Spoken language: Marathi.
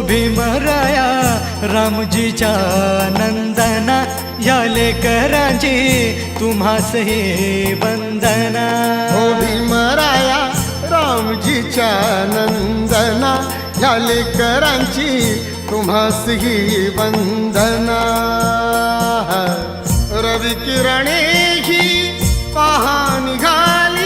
भीमराया रामजीच्या नंदना, या लेकरांची तुम्हासही वंदना. हो भीमराया रामजीच्या नंदना, ह्या लेकरांची तुम्हासही वंदना. रवी किरणे ही पहा निघाले